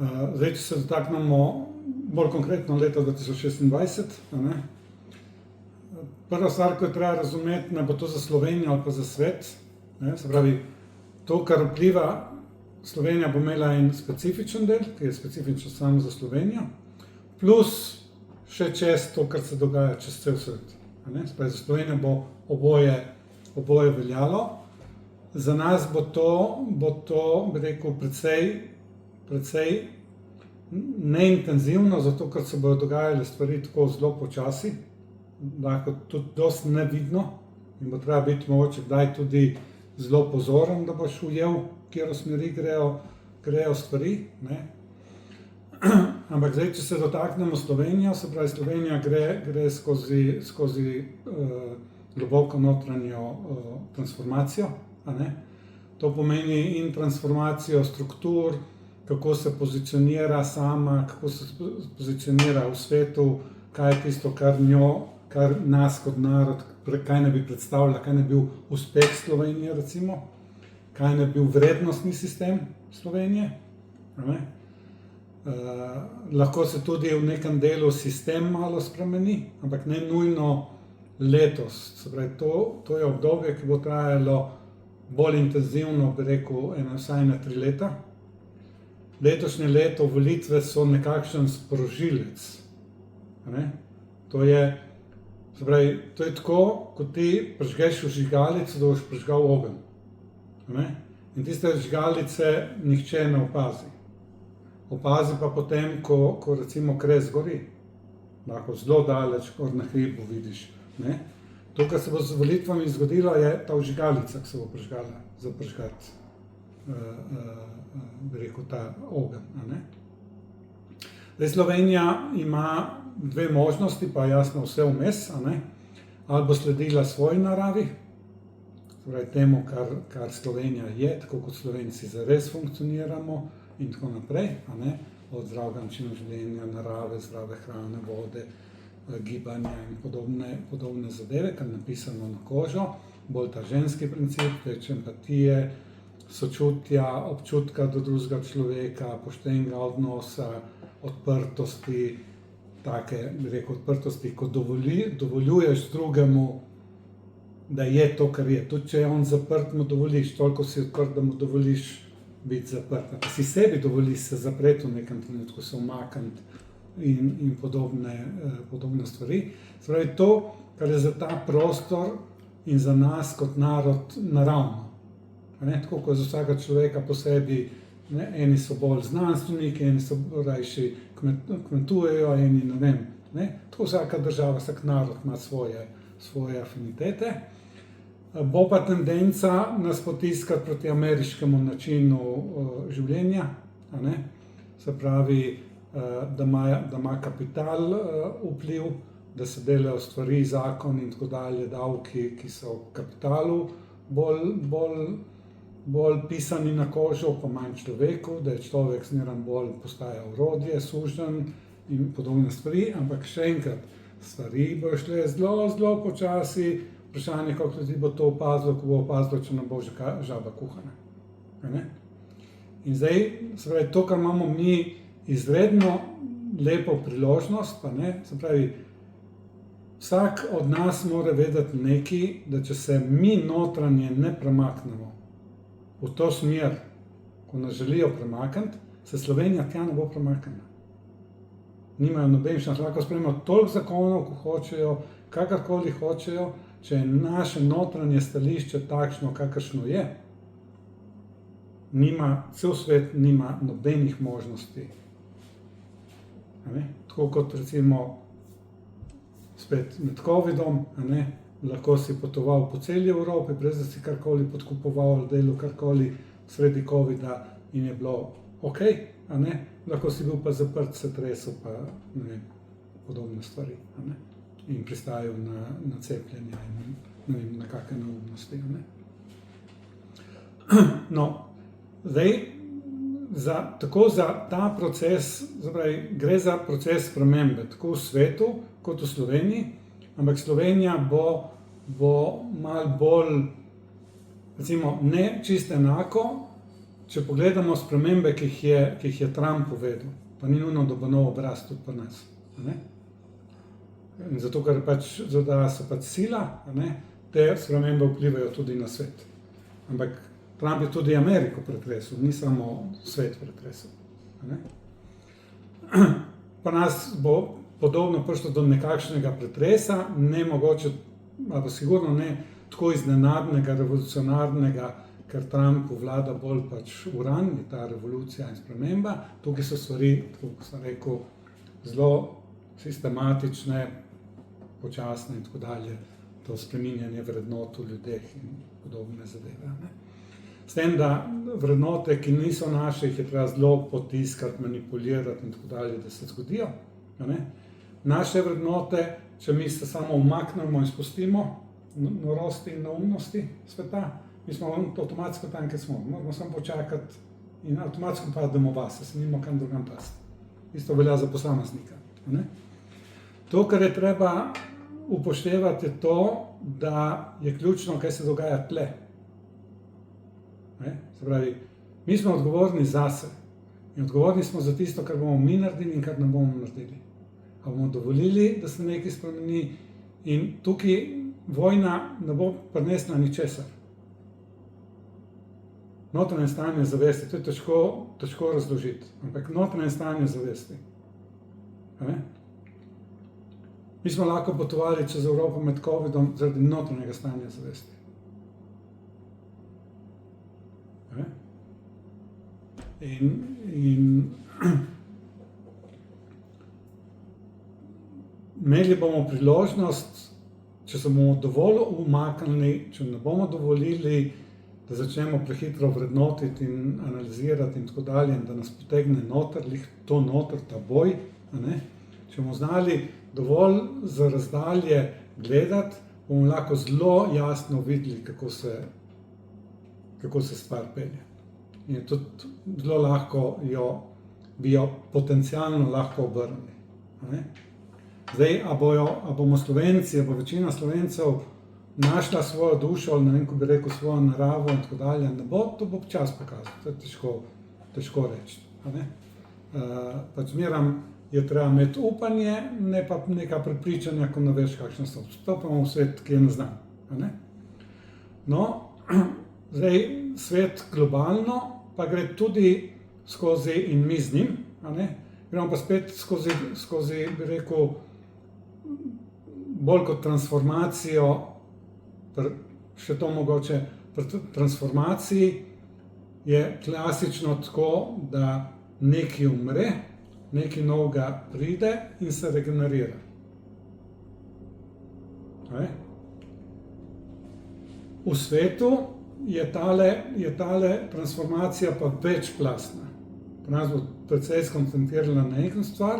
Zdaj, če se dotaknemo bolj konkretno leta 2026, prva stvar, ko je treba razumeti, ne bo to za Slovenijo ali pa za svet, se pravi, to, kar vpliva, Slovenija bo imela en specifičen del, ki je specifičen samo za Slovenijo, plus še čez to, kar se dogaja čez cel svet. Se pravi, za Slovenijo bo oboje veljalo. Za nas bo to, bi rekel, precej neintenzivno, zato ker se bodo dogajale stvari tako zelo počasi, lahko tudi dosti nevidno in bo treba biti mogoče kdaj tudi zelo pozoren, da boš ujel, kjer smeri grejo stvari. Ampak zdaj, če se dotaknemo Slovenijo, se pravi, Slovenija gre skozi globoko notranjo transformacijo. To pomeni in transformacijo struktur, kako se pozicionira sama, kako se pozicionira v svetu, kaj je tisto, kar nas kot narod, kaj ne bi predstavljala, kaj ne bil uspeh Slovenije, recimo, kaj ne bil vrednostni sistem Slovenije. Lahko se tudi v nekem delu sistem malo spremeni, ampak ne nujno letos. Se pravi, to je obdobje, ki bo trajalo bolj intenzivno, bi rekel, vsaj 3 leta. Letošnje leto volitve so nekakšen sprožilec. To je tako, kot ti prižgeš vžigalico, da boš prižgal ogenj. In tiste vžigalice nihče ne opazi. Opazi pa potem, ko recimo kres gori. Lahko zelo daleč, kot na hribu vidiš. To, kar se bo z volitvami zgodilo, je ta vžigalica, ki se bo prižgala, za prižgati, bi rekel, ta ogenj. Zdaj, Slovenija ima 2 možnosti, pa jasno vse vmes, ali bo sledila svoji naravi, torej temu, kar Slovenija je, tako kot Slovenci zares funkcioniramo in tako naprej, od zdravega načina življenja, narave, zdrave hrane, vode, gibanja in podobne zadeve, kar je napisano na kožo, bolj ta ženski princip, več empatije, sočutja, občutka do drugega človeka, poštenega odnosa, odprtosti, take, bi rekel, odprtosti, ko dovoljuješ drugemu, da je to, kar je. Tudi če je on zaprt, mu dovoliš, toliko si odprt, da mu dovoliš biti zaprt. Pa si sebi dovoliš se zapreti v nekem trenutku, se umakniti in podobne stvari. Se pravi, to, kar je za ta prostor in za nas kot narod naravno. Tako kot za vsakega človeka po sebi, eni so bolj znanstveniki, eni so rajši kmetujejo, eni ne vem. Tako vsaka država, vsak narod ima svoje afinitete. Bo pa tendenca nas potiskati proti ameriškemu načinu življenja, se pravi, da ima kapital vpliv, da se delajo stvari, zakon in tako dalje, davki, ki so kapitalu bolj pisani na kožo, pa manj človeku, da je človek zmeraj bolj postaja orodje, suženj in podobne stvari, ampak še enkrat, stvari bojo šle zelo, zelo počasi, vprašanje, koliko ljudi bo to opazilo, ko bo opazilo, če ne bo žaba kuhana. In zdaj, se pravi, to, kar imamo mi izredno lepo priložnost, se pravi, vsak od nas mora vedeti nekaj, da če se mi notranje ne premaknemo v to smer, ko nas želijo premakniti, se Slovenija tja ne bo premaknila. Nimajo nobenih šans, lahko sprejmejo toliko zakonov, ko hočejo, kakorkoli hočejo, če je naše notranje stališče takšno, kakršno je, cel svet nima nobenih možnosti. Tako kot recimo spet med covidom, lahko si potoval po celi Evropi, brez da si karkoli podkupoval ali delal karkoli sredi covida in je bilo ok, lahko si bil pa zaprt, se tresel pa podobne stvari. In pristajal na cepljenja in na kakšne neumnosti. No, zdaj, tako za ta proces, gre za proces spremembe, tako v svetu kot v Sloveniji, ampak Slovenija bo malo bolj, recimo, ne čisto enako, če pogledamo spremembe, ki jih je Trump uvedel, pa ni nujno, da bo nov obraz tudi pri nas. Ne? In zato, ker ZDA so pač sila, ne? Te spremembe vplivajo tudi na svet. Ampak Trump je tudi Ameriko pretresel, ni samo svet pretresel. Ne? Pa nas bo podobno prišlo do nekakšnega pretresa, ne mogoče, ali sigurno ne tako iznenadnega, revolucionarnega, ker Trumpu vlada bolj pač uran, je ta revolucija in sprememba. Tukaj so stvari, kot sem rekel, zelo sistematične, počasne in tako dalje, to spreminjanje vrednot v ljudeh in podobne zadeve. Ne? S tem, da vrednote, ki niso naše, jih je treba zelo potiskati, manipulirati in tako dalje, da se zgodijo. Ne? Naše vrednote, če mi se samo umaknemo in spustimo norosti in neumnosti sveta, mi smo avtomatsko tam, kjer smo. Moramo samo počakati in avtomatsko pademo vase, se nimo kam drugam pasti. Isto velja za posameznika. Ne? To, kar je treba upoštevati, je to, da je ključno, kaj se dogaja tle. Ne? Se pravi, mi smo odgovorni zase in odgovorni smo za tisto, kar bomo mi naredili in kar ne bomo naredili. A bomo dovolili, da se nekaj spremeni in tukaj vojna ne bo prinesla ničesar. Notranje stanje zavesti, to je težko razložiti, ampak notranje stanje zavesti. Ne? Mi smo lahko potovali čez Evropo med Covidom zaradi notranjega stanja zavesti. Ne? In imeli bomo priložnost, če se bomo dovolj umaknili, če ne bomo dovolili, da začnemo prehitro vrednotiti in analizirati in tako dalje, in da nas potegne noter, to noter, ta boj, ne? Če bomo znali dovolj za razdalje gledati, bomo lahko zelo jasno videli, kako se stvar pelje. In tudi zelo lahko bi jo potencialno lahko obrnili. Ne? Zdaj, a bomo Slovenci, a bo večina Slovencev našla svojo dušo, ali ne vem, ko bi rekel, svojo naravo in tako dalje, ne bo, to bo čas pokazal, to je težko reči. Pač zmeram je treba imeti upanje, ne pa neka prepričanja, ko ne veš, kakšne so. Vstopamo v svet, ki je neznan. No, zdaj, svet globalno pa gre tudi skozi in mi z njim, gremo pa spet skozi, bi rekel, bolj kot transformacijo, še to mogoče, pri transformaciji je klasično tako, da nekaj umre, nekaj novega pride in se regenerira. V svetu je tale transformacija pa večplastna. Pri nas bo precej skoncentrirala na eno stvar,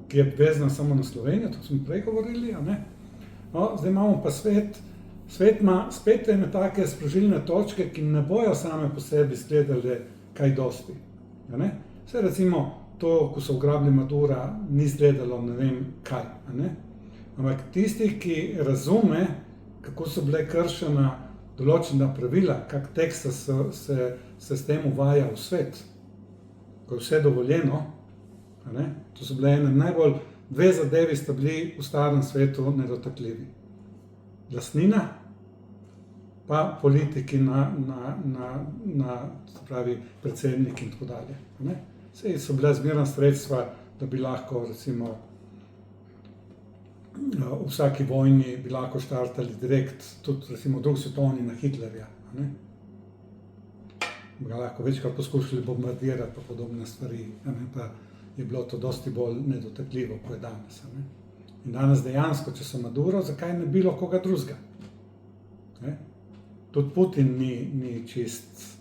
ki je vezana samo na Slovenijo, to smo prej govorili, no, zdaj imamo pa svet ima spet ene take sprožilne točke, ki ne bojo same po sebi izgledale kaj dosti. Vse recimo to, ko so ugrabili Madura, ni izgledalo ne vem kaj. Ampak tisti, ki razume, kako so bile kršena določena pravila, kak tekst se s tem uvaja v svet, ko je vse dovoljeno, to so bile najbolj, dve zadevi sta bili v starem svetu nedotakljivi. Lastnina, pa politiki se pravi, predsednik in tako dalje. Saj so bile zmerna sredstva, da bi lahko, recimo, v vsaki vojni bi lahko štartali direkt, tudi, recimo, drugi svetovni na Hitlerja. Bi ga lahko večkrat poskušali bombardirati pa podobne stvari, pa je bilo to dosti bolj nedotakljivo, kot je danes. In danes dejansko, če so Maduro, zakaj ne bilo koga drugega? Tudi Putin ni čist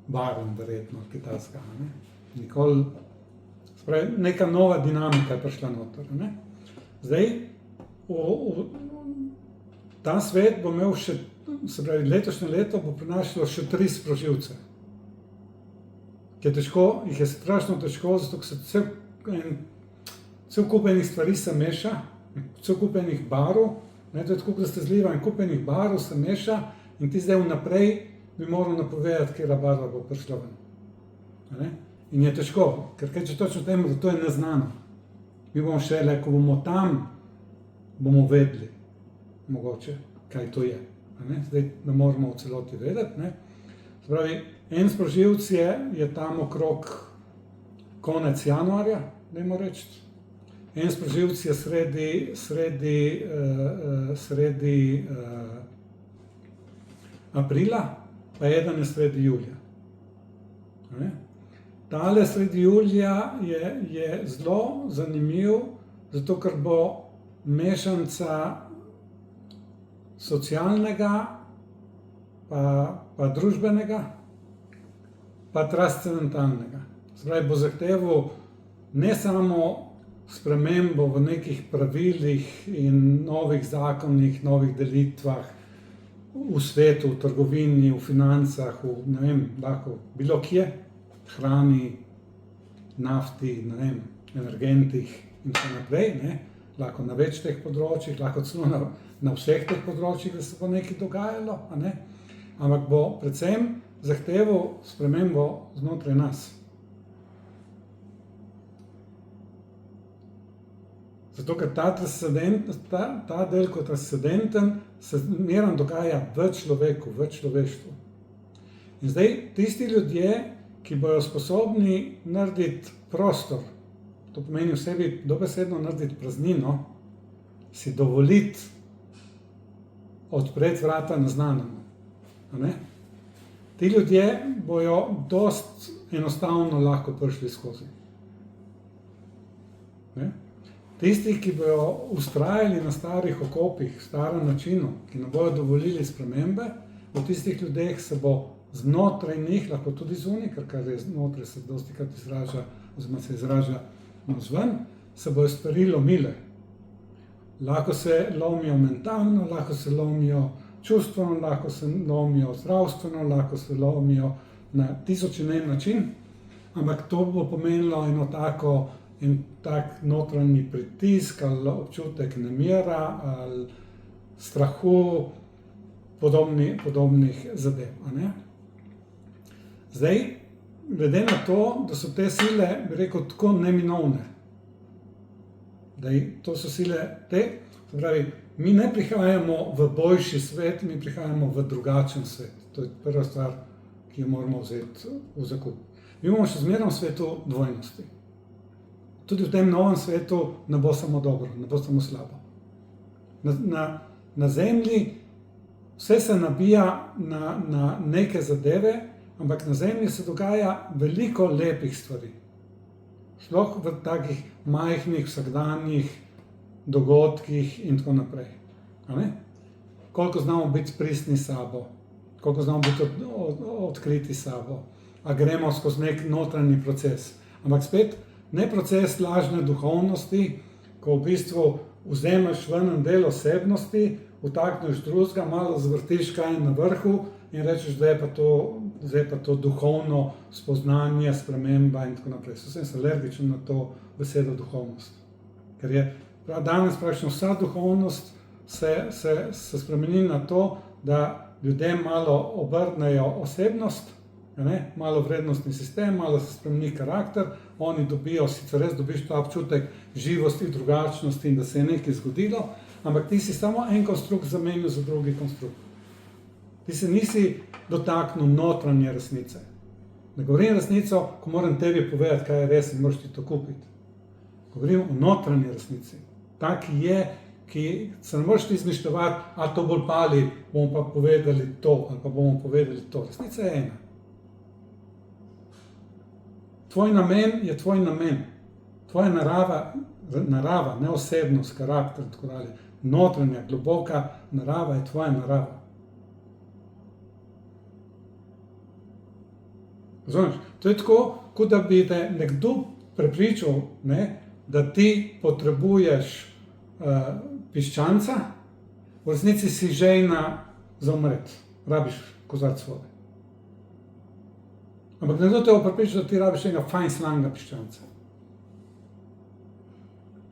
varen, verjetno, kitajska. Nikoli, spravi, neka nova dinamika je prišla noter. Zdaj, ta svet bo imel še, se pravi, letošnje leto bo prinašalo še 3 sprožilce. Ki jih je strašno težko, zato ker se cel kup enih stvari se meša, cel kup enih barv, to je tako, da se zliva en kup enih barv se meša in ti zdaj vnaprej bi moral napovedati, katera barva bo prišla ven. A ne? In je težko, ker če točno temu, da to je neznano. Mi bomo šele, ko bomo tam, bomo vedeli, mogoče, kaj to je. A ne? Zdaj ne moramo v celoti vedeti. Ne? Spravi, en sprožilc je tam okrog konec januarja, dajmo reči. En sprožilc je sredi aprila, pa eden je sredi julija. Tale sredi julija je zelo zanimiv, zato ker bo mešanca socialnega, pa družbenega, pa transcendentalnega. Spravi, bo zahteval ne samo spremembo v nekih pravilih in novih zakonih, novih delitvah v svetu, v trgovini, v financah, ne vem, lahko bilo kje, hrani, nafti, ne vem, energentih in tako naprej, ne, lahko na več teh področjih, lahko celo na vseh teh področjih, da se bo nekaj dogajalo, a ne, ampak bo predvsem zahteval spremembo znotraj nas. Zato, ker ta del kot transcendenten se zmeraj dogaja v človeku, v človeštvu. In zdaj tisti ljudje, ki bojo sposobni narediti prostor, to pomeni v sebi dobesedno narediti praznino, si dovoliti odpreti vrata neznanemu. A ne? Ti ljudje bojo dost enostavno lahko prišli skozi. Ne? Tisti, ki bojo vztrajali na starih okopih, starem načinu, ki ne bojo dovolili spremembe, v tistih ljudeh se bo znotraj njih, lahko tudi zunaj, ker kar je znotraj se dostikrat izraža, oziroma se izraža navzven, se bojo stvari lomile. Lahko se lomijo mentalno, lahko se lomijo čustveno, lahko se lomijo zdravstveno, lahko se lomijo na tisoč in en način, ampak to bo pomenilo en tak notranji pritisk ali občutek nemira ali strahu, podobnih zadev. A ne? Zdaj, glede na to, da so te sile, bi rekel, tako neminovne, da to so sile te, se pravi, mi ne prihajamo v boljši svet, mi prihajamo v drugačen svet. To je prva stvar, ki jo moramo vzeti v zakup. Mi bomo še zmeraj v svetu dvojnosti. Tudi v tem novem svetu ne bo samo dobro, ne bo samo slabo. Na zemlji vse se nabija na neke zadeve, ampak na zemlji se dogaja veliko lepih stvari. Sploh v takih majhnih, vsakdanjih dogodkih in tako naprej. A ne? Koliko znamo biti pristni s sabo, koliko znamo biti odkriti s sabo, a gremo skozi nek notranji proces. Ampak spet, ne proces lažne duhovnosti, ko v bistvu vzameš ven en del osebnosti, vtakneš drugega, malo zvrtiš kaj na vrhu in rečeš, da je pa to duhovno spoznanje, sprememba in tako naprej. Sem alergičen na to besedo duhovnost. Ker je danes praktično vsa duhovnost se spremeni na to, da ljudem malo obrnejo osebnost, malo vrednostni sistem, malo se spremeni karakter, oni dobijo, sicer res dobiš ta občutek živosti, drugačnosti in da se je nekaj zgodilo, ampak ti si samo en konstrukt zamenil za drugi konstrukt. Ti se nisi dotaknil notranje resnice. Ne govorim resnico, ko moram tebi povedati, kaj je res in moraš ti to kupiti. Govorim o notranji resnici. Ta, ki je, ki se ne moreš ti izmišljati, a to bolj pali, bomo pa povedali to, ali pa bomo povedali to. Resnica je ena. Tvoj namen je tvoj namen. Tvoja narava, ne osebnost, karakter in tako dalje. Notranja, globoka narava je tvoja narava. Razumeš? To je tako, kot da bi te nekdo prepričal, da ti potrebuješ piščanca, v resnici si žejna za umret. Rabiš kozarec vode. Ampak nekdo te bo prepričal, da ti rabiš enega fajn slanega piščanca.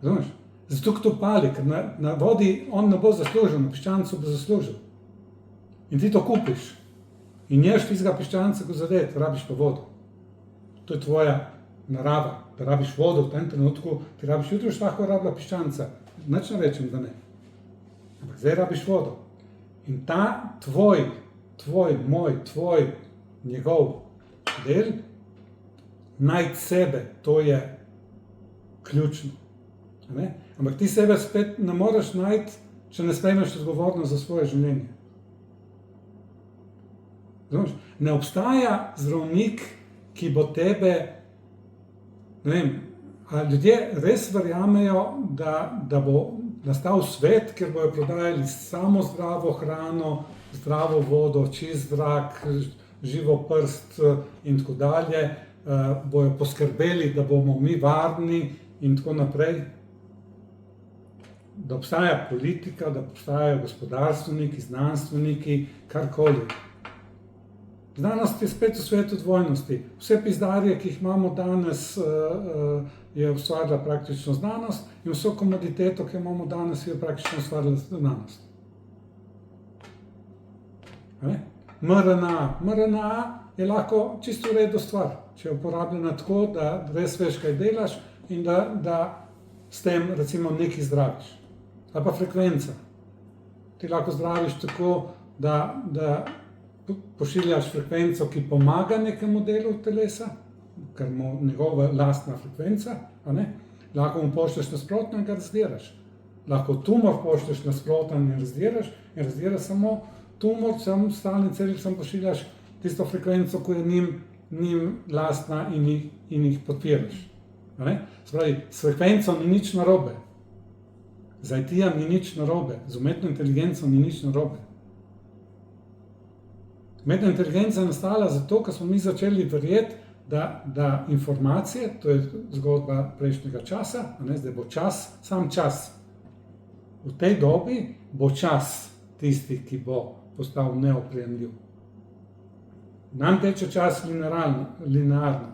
Razumeš? Zato, ko to pali, ker na vodi on ne bo zaslužil, na piščancu bo zaslužil. In ti to kupiš. In ješ tistega piščanca, ko zadet, rabiš pa vodo. To je tvoja narava, da rabiš vodo v tem trenutku, ti rabiš jutri lahko rabila piščanca. Nič ne rečem, da ne. Ampak zdaj rabiš vodo. In ta tvoj, moj, njegov del, najti sebe, to je ključno. Ne? Ampak ti sebe spet ne moreš najti, če ne sprejmeš odgovornost za svoje življenje. Ne obstaja zdravnik, ki bo tebe, ne vem, a ljudje res verjamejo, da bo nastal svet, kjer bojo prodajali samo zdravo hrano, zdravo vodo, čist zrak, živo prst in tako dalje, bojo poskrbeli, da bomo mi varni in tako naprej. Da obstaja politika, da obstajajo gospodarstveniki, znanstveniki, karkoli. Znanost je spet v svetu dvojnosti. Vse pizdarje, ki jih imamo danes, je ustvarila praktično znanost in vso komoditeto, ki jo imamo danes, je praktično ustvarila znanost. mRNA je lahko čisto v redu stvar, če je uporabljena tako, da res veš, kaj delaš in da s tem recimo nekaj zdraviš. Ali pa frekvenca. Ti lahko zdraviš tako, da pošiljaš frekvenco, ki pomaga nekemu delu telesa, ker mu njegova lastna frekvenca, lahko mu pošlješ nasprotno in ga razdiraš. Lahko tumor pošlješ nasprotno in razdiraš samo tumor, sam stalni celik, sam pošiljaš tisto frekvenco, ko je njim lastna in jih podpiraš. Spravi, s frekvenco ni nič narobe. Z IT-jem ni nič narobe, z umetno inteligenco ni nič narobe. Umetna inteligenca je nastala zato, ker smo mi začeli verjeti, da informacije, to je zgodba prejšnjega časa, zdaj bo čas, sam čas. V tej dobi bo čas tisti, ki bo postal neoprijemljiv. Nam teče čas linearno.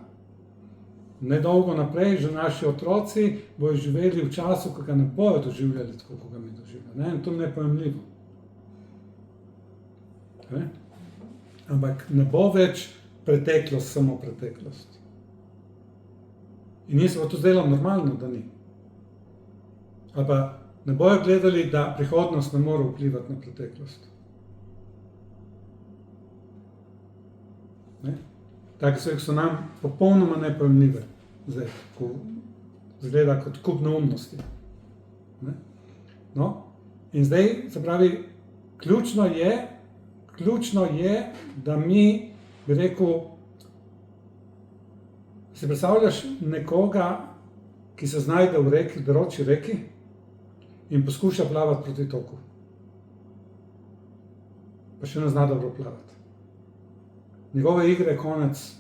Nedolgo naprej, že naši otroci bojo živeli v času, ko ga ne bojo doživljali tako, kot ga mi doživljali. In to je nepojemljivo. Ampak ne bo več preteklost, samo preteklost. In njim se bo to zdelo normalno, da ni. Ali pa ne bojo gledali, da prihodnost ne more vplivati na preteklost. Take stvari so nam popolnoma nepojemljive. Zdaj, ko zgleda kot kup neumnosti. No, in zdaj, se pravi, ključno je, da mi, bi rekel, si predstavljaš nekoga, ki se znajde v reki, v deroči reki in poskuša plavati proti toku. Pa še ne zna dobro plavati. Njegove igre je konec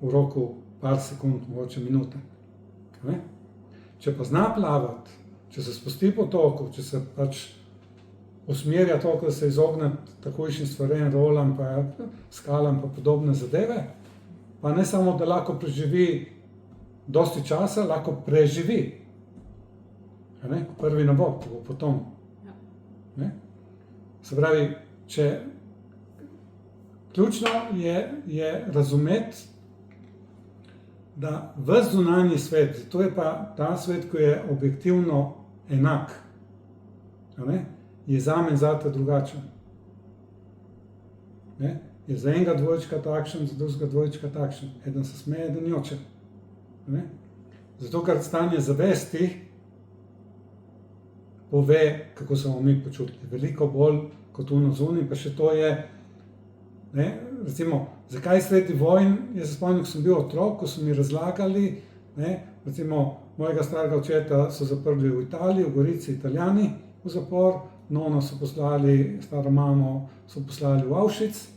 v roku par sekund, mogoče minute. Če pa zna plavati, če se spusti po toku, če se pač usmerja toliko, da se izogne takojšnjim stvarem, rolam, pa skalam, pa podobne zadeve, pa ne samo, da lahko preživi dosti časa, lahko preživi. Prvi ne bo, ko bo potom. Se pravi, ključno je razumeti, da ves zunanji svet, to je pa ta svet, ko je objektivno enak, je zame in zate drugačen. Je za enega dvojčka takšen, za drugega dvojčka takšen. Eden se smeje, eden joče. Zato, ker stanje zavesti pove, kako se bomo mi počutili. Veliko bolj kot ono zunaj, pa še to je, recimo, zakaj sredi vojn, jaz se spomnim, ko sem bil otrok, ko so mi razlagali, recimo, mojega starega očeta so zaprli v Italiji, v Gorici Italijani v zapor, nono so poslali, staro mamo so poslali v Auschwitz,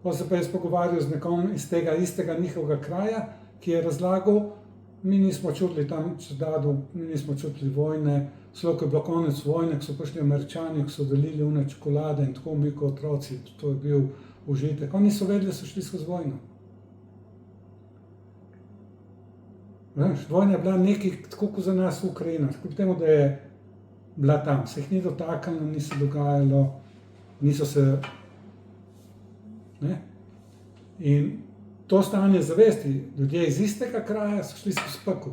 potem se pa jaz pogovarjal z nekom iz tega istega njihovega kraja, ki je razlagal, mi nismo čutili tam čedadu, mi nismo čutili vojne, celo ko je bilo konec vojne, ko so prišli Američani, ko so delili one čokolade in tako mi kot otroci, to je bil užitek. Oni so vedeli, da so šli skozi vojno. Vojna je bila nekaj tako kot za nas v Ukrajina, kljub temu, da je bila tam. Se jih ni dotaknilo, ni se dogajalo, niso se Ne? In to stanje zavesti, ljudje iz istega kraja so šli skozi pekel.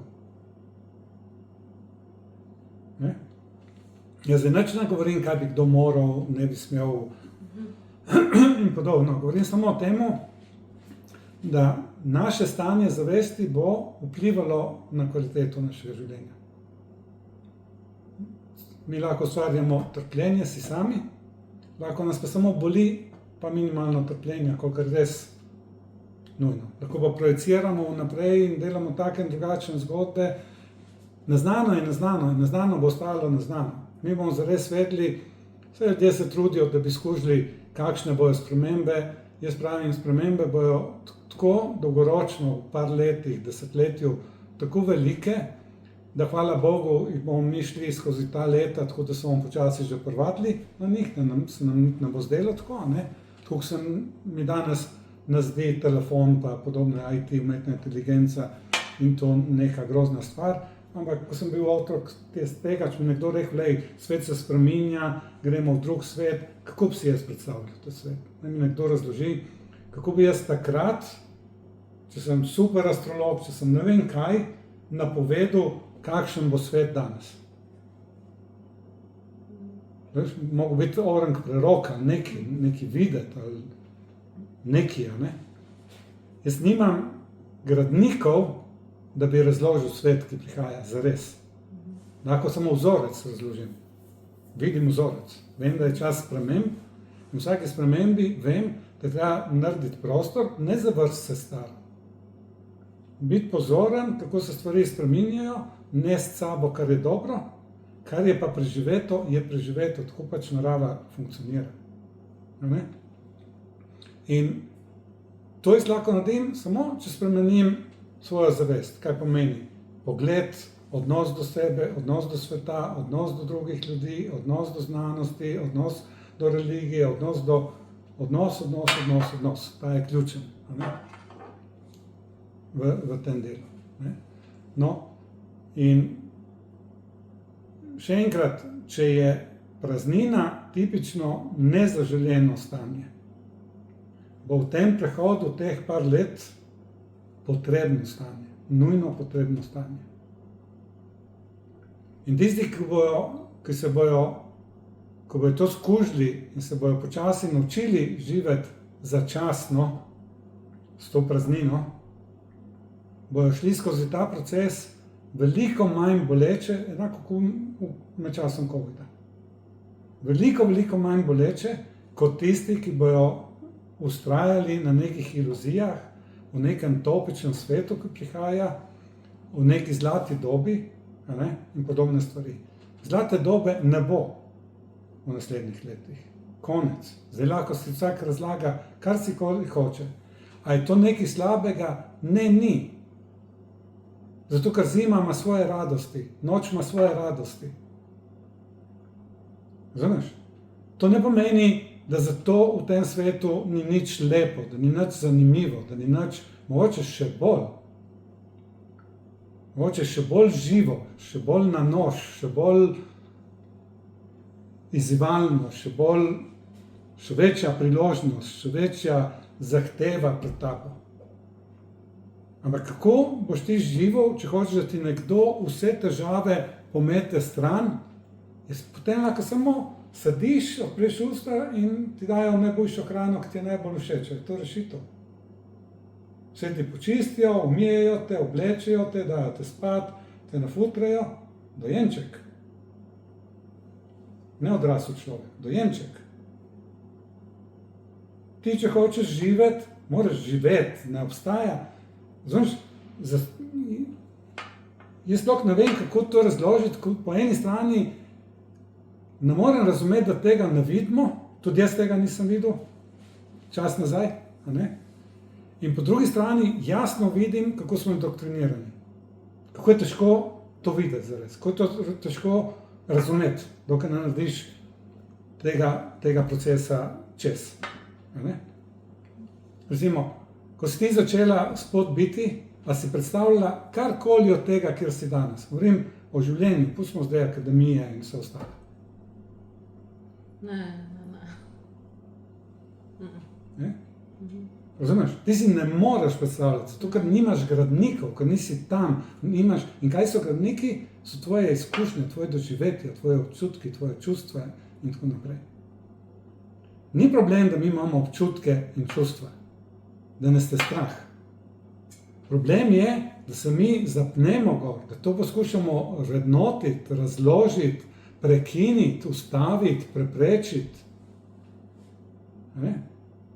Ne? Jaz zdaj nič ne govorim, kaj bi kdo moral, ne bi smel in podobno. Govorim samo o temu, da naše stanje zavesti bo vplivalo na kvaliteto našega življenja. Mi lahko ustvarjamo trpljenje si sami, lahko nas pa samo boli, pa minimalno trpljenja, kolikor res nujno. Lahko pa projiciramo vnaprej in delamo take in drugačne zgodbe. Neznano je neznano in neznano bo ostalo neznano. Mi bomo zares vedeli, vse ljudje se trudijo, da bi skužili, kakšne bojo spremembe. Jaz pravim, spremembe bojo tako dolgoročno, v par letih, desetletju, tako velike, da hvala Bogu bomo mi šli skozi ta leta, tako da se bomo počasi že prvadili na njih, se nam ne bo zdelo tako, ne? Tako se mi danes zdi telefon pa podobne IT, umetna inteligenca in to neka grozna stvar. Ampak, ko sem bil otrok tega, če mi nekdo rekel, lej, svet se spreminja, gremo v drug svet, kako bi si jaz predstavljal ta svet? Naj mi nekdo razloži, kako bi jaz takrat, če sem super astrolog, če sem ne vem kaj, napovedal, kakšen bo svet danes. Veš, mogo biti orang preroka, neki videti ali neki, a ne? Jaz nimam gradnikov, da bi razložil svet, ki prihaja, zares. Lahko samo vzorec razložim. Vidim vzorec. Vem, da je čas sprememb in v vsaki spremembi vem, da treba narediti prostor, ne zavrsti se staro. Biti pozoren, kako se stvari spreminjajo, nesti s sabo, kar je dobro, kar je pa preživeto, je preživeto, tako pač narava funkcionira. Ne? In to jaz lahko naredim samo, če spremenim svojo zavest, kaj pomeni pogled, odnos do sebe, odnos do sveta, odnos do drugih ljudi, odnos do znanosti, odnos do religije, odnos. Ta je ključen, ne? V tem delu. Ne? No, in še enkrat, če je praznina tipično nezaželjeno stanje, bo v tem prehodu teh par let potrebno stanje, nujno potrebno stanje. In tisti, ki bojo to skužili in se bojo počasi naučili živeti začasno s to praznino, bojo šli skozi ta proces veliko manj boleče, enako kot med časom covida. Veliko manj boleče, kot tisti, ki bojo vztrajali na nekih iluzijah, v nekem topičnem svetu, ki prihaja, v neki zlati dobi, ne? In podobne stvari. Zlate dobe ne bo v naslednjih letih. Konec. Zdaj lahko si vsak razlaga, kar si hoče. A je to nekaj slabega? Ne, ni. Zato, ker zima ima svoje radosti, noč ima svoje radosti. Razumeš? To ne pomeni, da zato v tem svetu ni nič lepo, da ni nič zanimivo, da ni nič, mogoče še bolj živo, še bolj na nož, še bolj izzivalno, še večja priložnost, še večja zahteva pred tabo. Ampak kako boš ti živel, če hočeš, da ti nekdo vse težave pomete stran, potem lahko samo sediš, odpreš usta in ti dajo najboljšo hrano, ki ti je najbolj všeč. Je to rešitev. Vse ti počistijo, umijejo te, oblečejo te, dajo te spat, te nafutrajo. Dojenček. Ne odrasel človek, dojenček. Ti, če hočeš živeti, moraš živeti, ne obstaja. Znaš, jaz sploh ne vem, kako to razložiti, po eni strani ne morem razumeti, da tega ne vidimo, tudi jaz tega nisem videl, čas nazaj, a ne? In po drugi strani jasno vidim, kako smo indoktrinirani. Kako je težko to videti zares, kako je to težko razumeti, dokaj ne narediš tega procesa čez. A ne? Recimo, ko si ti začela spod biti, a si predstavljala karkoli od tega, kjer si danes. Govorim o življenju, pustimo zdaj akademije in vse ostalo. Ne. Ne? Razumeš? Ti si ne moreš predstavljati, zato ker nimaš gradnikov, ker nisi tam, nimaš. In kaj so gradniki? So tvoje izkušnje, tvoje doživetja, tvoje občutki, tvoje čustva in tako naprej. Ni problem, da mi imamo občutke in čustva, da nas je strah. Problem je, da se mi zapnemo gor, da to poskušamo vrednotiti, razložiti, prekiniti, ustaviti, preprečiti.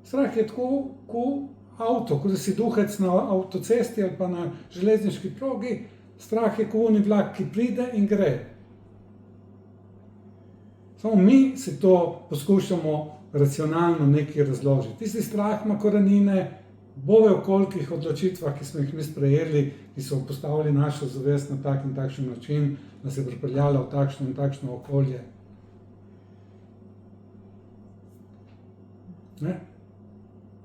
Strah je tako kot avto, kot da si duhec na avtocesti ali pa na železniški progi. Strah je kot oni vlak, ki pride in gre. Samo mi si to poskušamo racionalno nekaj razložiti. Tisti strah ima korenine v kolikih odločitvah, ki smo jih mi sprejeli, ki so postavili našo zavest na tak in takšen način, da se je pripeljala v takšno in takšno okolje. Ne?